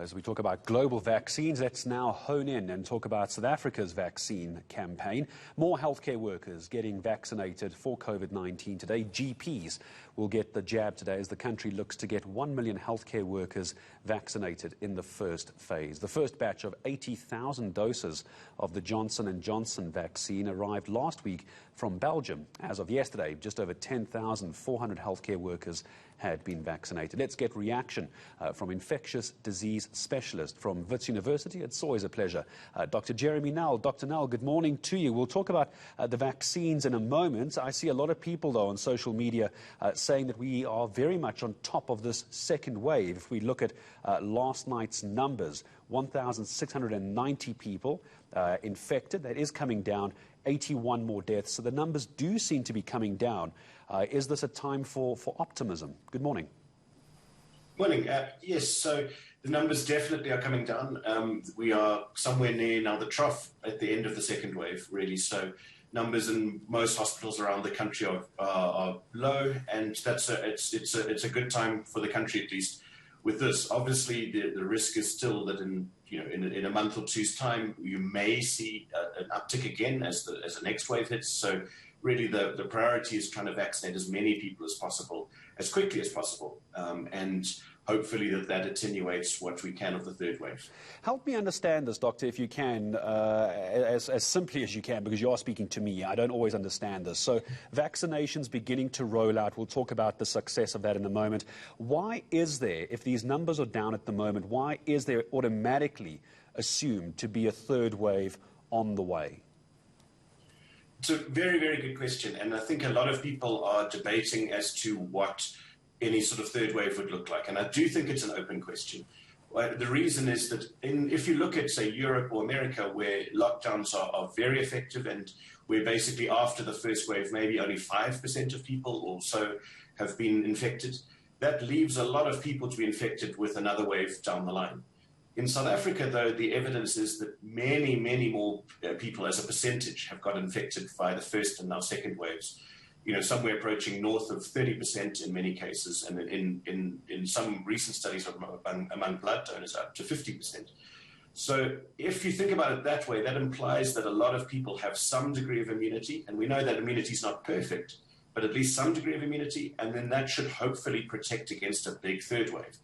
As we talk about global vaccines, let's now hone in and talk about South Africa's vaccine campaign. More healthcare workers getting vaccinated for COVID-19 today. GPs will get the jab today as the country looks to get 1 million healthcare workers vaccinated in the first phase. The first batch of 80,000 doses of the Johnson & Johnson vaccine arrived last week from Belgium. As of yesterday, just over 10,400 healthcare workers had been vaccinated. Let's get reaction from Infectious Disease Specialist from Wits Unviersity. It's always a pleasure. Dr Jeremy Nel. Dr Nel, good morning to you. We'll talk about the vaccines in a moment. I see a lot of people, though, on social media saying that we are very much on top of this second wave. If we look at last night's numbers, 1,690 people infected. That is coming down. 81 more deaths. So the numbers do seem to be coming down. Is this a time for optimism? Good morning. Morning. Yes, so the numbers definitely are coming down. We are somewhere near now the trough at the end of the second wave, really. So numbers in most hospitals around the country are low, and it's a good time for the country, at least. With this, obviously, the risk is still that in a month or two's time, you may see an uptick again as the next wave hits. So really, the priority is trying to vaccinate as many people as possible, as quickly as possible, and hopefully that attenuates what we can of the third wave. Help me understand this, Doctor, if you can, as simply as you can, because you are speaking to me. I don't always understand this. So vaccinations beginning to roll out. We'll talk about the success of that in a moment. Why is there, if these numbers are down at the moment, why is there automatically assumed to be a third wave on the way? It's a very, very good question. And I think a lot of people are debating as to what any sort of third wave would look like. And I do think it's an open question. The reason is that if you look at, say, Europe or America, where lockdowns are very effective and where basically after the first wave, maybe only 5% of people or so have been infected, that leaves a lot of people to be infected with another wave down the line. In South Africa, though, the evidence is that many, many more people as a percentage have got infected by the first and now second waves. Somewhere approaching north of 30% in many cases, and in some recent studies among blood donors up to 50%. So if you think about it that way, that implies that a lot of people have some degree of immunity, and we know that immunity is not perfect, but at least some degree of immunity, and then that should hopefully protect against a big third wave.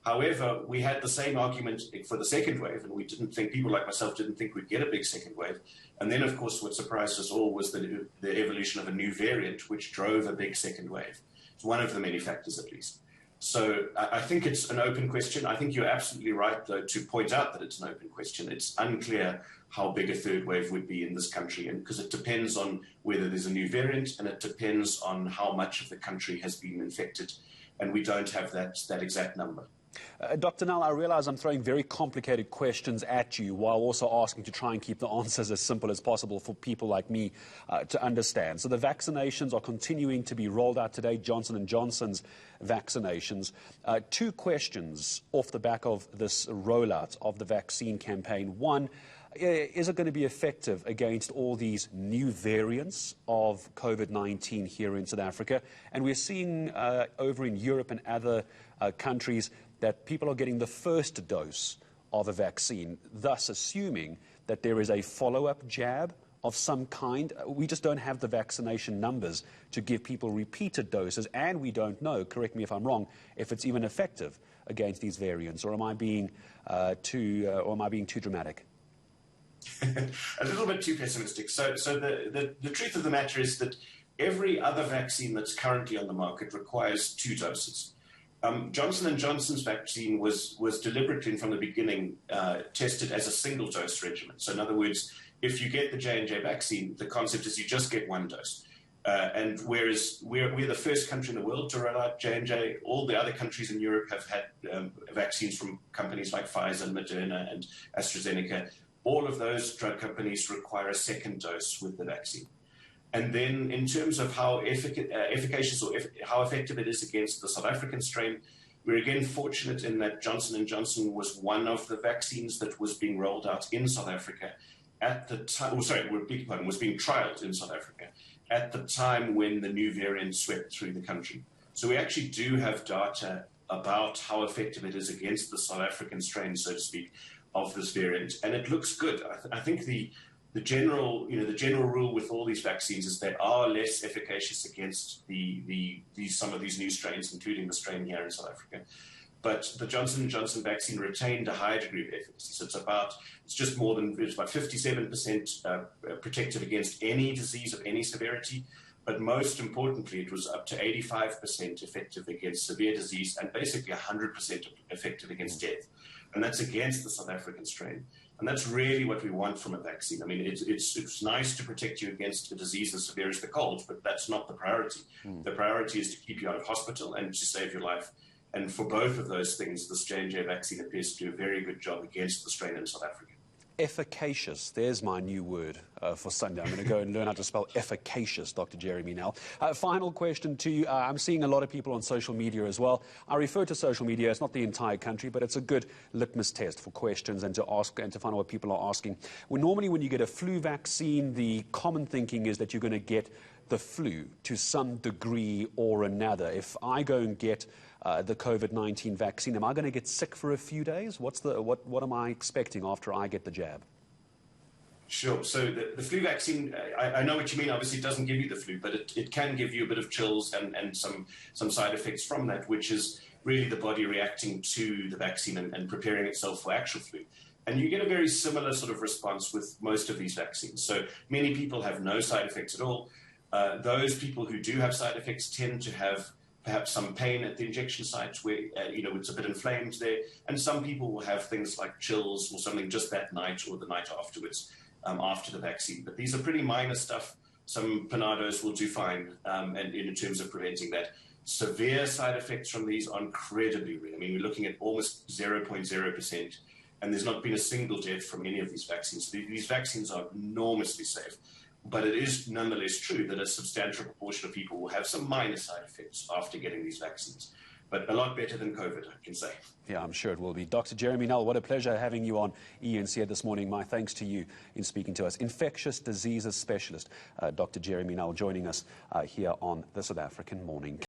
However, we had the same argument for the second wave, and people like myself didn't think we'd get a big second wave. And then, of course, what surprised us all was the evolution of a new variant, which drove a big second wave. It's one of the many factors, at least. So I think it's an open question. I think you're absolutely right, though, to point out that it's an open question. It's unclear how big a third wave would be in this country, and because it depends on whether there's a new variant, and it depends on how much of the country has been infected. And we don't have that exact number. Dr. Nel, I realize I'm throwing very complicated questions at you while also asking to try and keep the answers as simple as possible for people like me to understand. So the vaccinations are continuing to be rolled out today, Johnson & Johnson's vaccinations. Two questions off the back of this rollout of the vaccine campaign. One, is it going to be effective against all these new variants of COVID-19 here in South Africa? And we're seeing over in Europe and other countries that people are getting the first dose of a vaccine, thus assuming that there is a follow-up jab of some kind. We just don't have the vaccination numbers to give people repeated doses, and we don't know, correct me if I'm wrong, if it's even effective against these variants, or am I being too dramatic? A little bit too pessimistic. So the truth of the matter is that every other vaccine that's currently on the market requires 2 doses. Johnson & Johnson's vaccine was deliberately from the beginning tested as a single-dose regimen. So in other words, if you get the J&J vaccine, the concept is you just get 1 dose. And whereas we're the first country in the world to roll out J&J, all the other countries in Europe have had vaccines from companies like Pfizer, Moderna, and AstraZeneca. All of those drug companies require a second dose with the vaccine. And then in terms of how efficacious or how effective it is against the South African strain, we're again fortunate in that Johnson & Johnson was one of the vaccines that was being rolled out in South Africa at the time, was being trialed in South Africa at the time when the new variant swept through the country. So we actually do have data about how effective it is against the South African strain, so to speak, of this variant, and it looks good. I think the general rule with all these vaccines is they are less efficacious against some of these new strains, including the strain here in South Africa. But the Johnson & Johnson vaccine retained a high degree of efficacy. So it's about 57% protective against any disease of any severity. But most importantly, it was up to 85% effective against severe disease and basically 100% effective against death. And that's against the South African strain. And that's really what we want from a vaccine. I mean, it's nice to protect you against a disease as severe as the cold, but that's not the priority. The priority is to keep you out of hospital and to save your life. And for both of those things, this J&J vaccine appears to do a very good job against the strain in South Africa. Efficacious. There's my new word for Sunday. I'm going to go and learn how to spell efficacious, Dr. Jeremy Nel. Final question to you. I'm seeing a lot of people on social media as well. I refer to social media. It's not the entire country, but it's a good litmus test for questions and to ask and to find out what people are asking. Well, normally when you get a flu vaccine, the common thinking is that you're going to get the flu to some degree or another. If I go and get the COVID-19 vaccine, am I going to get sick for a few days? What am I expecting after I get the jab? Sure. So the flu vaccine, I know what you mean. Obviously, it doesn't give you the flu, but it can give you a bit of chills and some side effects from that, which is really the body reacting to the vaccine and preparing itself for actual flu. And you get a very similar sort of response with most of these vaccines. So many people have no side effects at all. Those people who do have side effects tend to have perhaps some pain at the injection site where, it's a bit inflamed there. And some people will have things like chills or something just that night or the night afterwards, after the vaccine. But these are pretty minor stuff. Some Panados will do fine, and in terms of preventing that. Severe side effects from these are incredibly rare. I mean, we're looking at almost 0.0%, and there's not been a single death from any of these vaccines. So these vaccines are enormously safe. But it is nonetheless true that a substantial proportion of people will have some minor side effects after getting these vaccines. But a lot better than COVID, I can say. Yeah, I'm sure it will be. Dr. Jeremy Nel, what a pleasure having you on eNCA this morning. My thanks to you in speaking to us. Infectious Diseases Specialist, Dr. Jeremy Nel, joining us here on the South African Morning.